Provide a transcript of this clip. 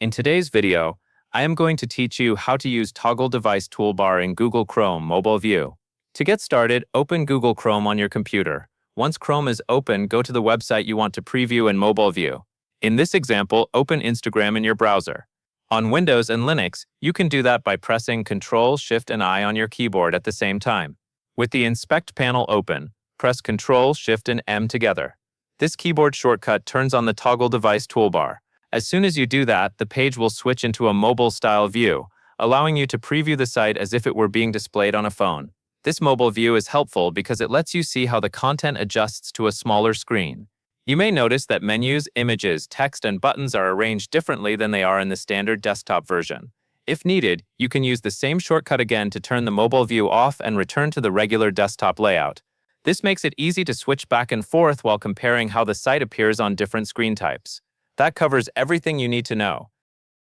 In today's video, I am going to teach you how to use Toggle Device Toolbar in Google Chrome Mobile View. To get started, open Google Chrome on your computer. Once Chrome is open, go to the website you want to preview in Mobile View. In this example, open Instagram in your browser. On Windows and Linux, you can do that by pressing Ctrl, Shift, and I on your keyboard at the same time. With the Inspect panel open, press Ctrl, Shift, and M together. This keyboard shortcut turns on the Toggle Device Toolbar. As soon as you do that, the page will switch into a mobile-style view, allowing you to preview the site as if it were being displayed on a phone. This mobile view is helpful because it lets you see how the content adjusts to a smaller screen. You may notice that menus, images, text, and buttons are arranged differently than they are in the standard desktop version. If needed, you can use the same shortcut again to turn the mobile view off and return to the regular desktop layout. This makes it easy to switch back and forth while comparing how the site appears on different screen types. That covers everything you need to know.